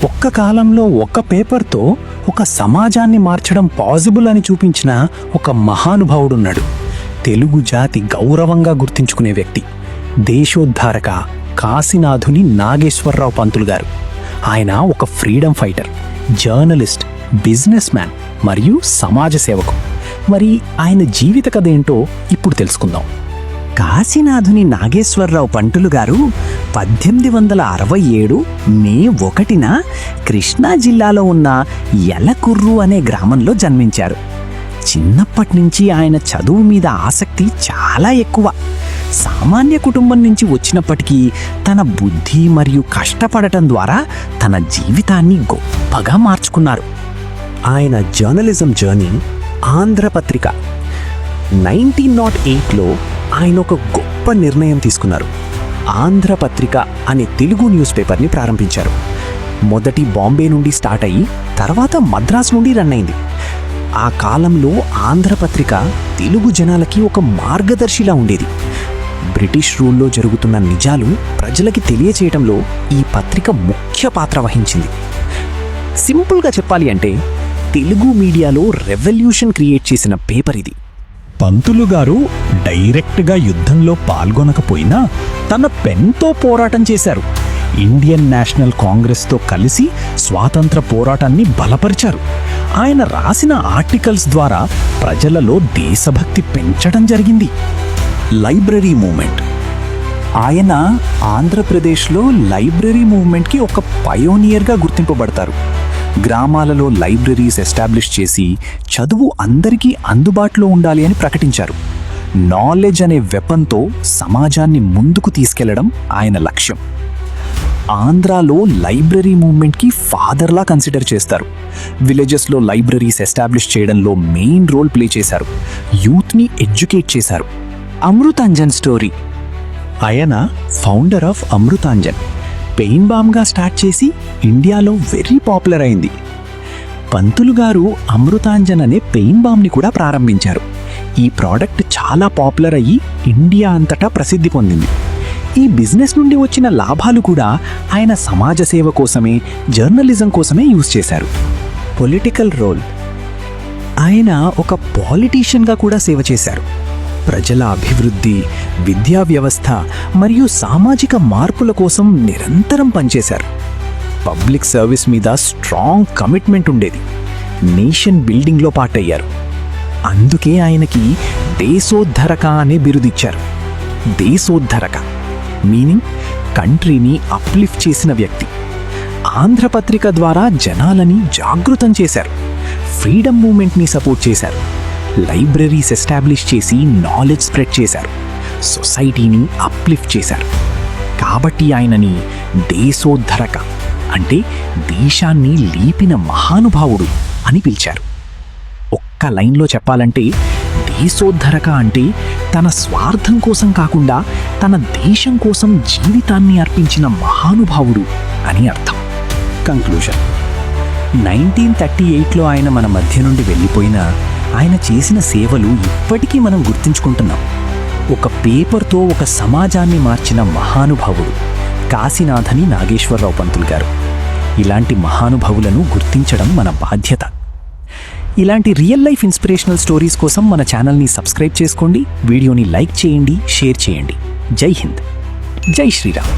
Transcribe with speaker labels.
Speaker 1: ఒక్క కాలంలో ఒక్క పేపర్తో ఒక సమాజాన్ని మార్చడం పాసిబుల్ అని చూపించిన ఒక మహానుభావుడున్నాడు. తెలుగు జాతి గౌరవంగా గుర్తించుకునే వ్యక్తి, దేశోద్ధారక కాశీనాథుని నాగేశ్వరరావు పంతులు గారు. ఆయన ఒక freedom fighter, journalist, business man మరియు సమాజ సేవకు. మరి ఆయన జీవిత కథ ఏంటో ఇప్పుడు తెలుసుకుందాం.
Speaker 2: కాశీనాథుని నాగేశ్వరరావు పంతులు గారు 1867 మే 1న కృష్ణా జిల్లాలో ఉన్న యలకుర్రు అనే గ్రామంలో జన్మించారు. చిన్నప్పటి నుంచి ఆయన చదువు మీద ఆసక్తి చాలా ఎక్కువ. సామాన్య కుటుంబం నుంచి వచ్చినప్పటికీ తన బుద్ధి మరియు కష్టపడటం ద్వారా తన జీవితాన్ని గొప్పగా మార్చుకున్నారు. ఆయన జర్నలిజం జర్నీ ఆంధ్రపత్రిక 1908లో ఆయన ఒక గొప్ప నిర్ణయం తీసుకున్నారు. ఆంధ్రపత్రిక అనే తెలుగు న్యూస్ పేపర్ని ప్రారంభించారు. మొదటి బాంబే నుండి స్టార్ట్ అయ్యి తర్వాత మద్రాస్ నుండి రన్ అయింది. ఆ కాలంలో ఆంధ్రపత్రిక తెలుగు జనాలకి ఒక మార్గదర్శిలా ఉండేది. బ్రిటిష్ రూల్లో జరుగుతున్న నిజాలు ప్రజలకి తెలియచేయడంలో ఈ పత్రిక ముఖ్య పాత్ర వహించింది. సింపుల్గా చెప్పాలి అంటే తెలుగు మీడియాలో రెవల్యూషన్ క్రియేట్ చేసిన పేపర్ ఇది.
Speaker 1: పంతులు గారు డైరెక్ట్గా యుద్ధంలో పాల్గొనకపోయినా తన పెన్తో పోరాటం చేశారు. ఇండియన్ నేషనల్ కాంగ్రెస్తో కలిసి స్వాతంత్ర పోరాటాన్ని బలపరిచారు. ఆయన రాసిన ఆర్టికల్స్ ద్వారా ప్రజలలో దేశభక్తి పెంచడం జరిగింది. Library movement. ఆయన ఆంధ్రప్రదేశ్లో లైబ్రరీ మూవ్మెంట్కి ఒక పయోనియర్గా గుర్తింపబడతారు. గ్రామాలలో లైబ్రరీస్ ఎస్టాబ్లిష్ చేసి చదువు అందరికీ అందుబాటులో ఉండాలి అని ప్రకటించారు. నాలెడ్జ్ అనే వెపన్తో సమాజాన్ని ముందుకు తీసుకెళ్లడం ఆయన లక్ష్యం. ఆంధ్రాలో లైబ్రరీ మూవ్మెంట్కి ఫాదర్లా కన్సిడర్ చేస్తారు. విలేజెస్లో లైబ్రరీస్ ఎస్టాబ్లిష్ చేయడంలో మెయిన్ రోల్ ప్లే చేశారు. యూత్ని ఎడ్యుకేట్ చేశారు. అమృతాంజన్ స్టోరీ. ఆయన ఫౌండర్ ఆఫ్ అమృతాంజన్. పెయిన్ బామ్గా స్టార్ట్ చేసి ఇండియాలో వెరీ పాపులర్ అయింది. పంతులు గారు అమృతాంజన్ అనే పెయిన్ బామ్ని కూడా ప్రారంభించారు. ఈ ప్రోడక్ట్ చాలా పాపులర్ అయ్యి ఇండియా అంతటా ప్రసిద్ధి పొందింది. ఈ బిజినెస్ నుండి వచ్చిన లాభాలు కూడా ఆయన సమాజ సేవ కోసమే, జర్నలిజం కోసమే యూజ్ చేశారు. Political role. ఆయన ఒక పాలిటీషియన్గా కూడా సేవ చేశారు. ప్రజల అభివృద్ధి, విద్యా వ్యవస్థ మరియు సామాజిక మార్పుల కోసం నిరంతరం పనిచేశారు. పబ్లిక్ సర్వీస్ మీద స్ట్రాంగ్ కమిట్మెంట్ ఉండేది. నేషన్ బిల్డింగ్లో పార్టయ్యారు. అందుకే ఆయనకి దేశోద్ధరక అనే బిరుదిచ్చారు. దేశోద్ధరక మీనింగ్ కంట్రీని అప్లిఫ్ట్ చేసిన వ్యక్తి. ఆంధ్రపత్రిక ద్వారా జనాలని జాగృతం చేశారు. ఫ్రీడమ్ మూవ్మెంట్ని సపోర్ట్ చేశారు. లైబ్రరీస్ ఎస్టాబ్లిష్ చేసి నాలెడ్జ్ స్ప్రెడ్ చేశారు. సొసైటీని అప్లిఫ్ట్ చేశారు. కాబట్టి ఆయనని దేశోద్ధరక అంటే దేశాన్ని లేపిన మహానుభావుడు అని పిలిచారు. ఒక్క లైన్లో చెప్పాలంటే దేశోద్ధరక అంటే తన స్వార్థం కోసం కాకుండా తన దేశం కోసం జీవితాన్ని అర్పించిన మహానుభావుడు అని అర్థం. కంక్లూజన్. 1938లో ఆయన మన మధ్య నుండి వెళ్ళిపోయినా ఆయన చేసిన సేవలు ఇప్పటికీ మనం గుర్తుంచుకుంటున్నాం. ఒక పేపర్తో ఒక సమాజాన్ని మార్చిన మహానుభావుడు కాశీనాథని నాగేశ్వరరావు పంతులు గారు. ఇలాంటి మహానుభావులను గుర్తించడం మన బాధ్యత. ఇలాంటి రియల్ లైఫ్ ఇన్స్పిరేషనల్ స్టోరీస్ కోసం మన ఛానల్ని సబ్స్క్రైబ్ చేసుకోండి. వీడియోని లైక్ చేయండి, షేర్ చేయండి. జై హింద్, జై శ్రీరామ్.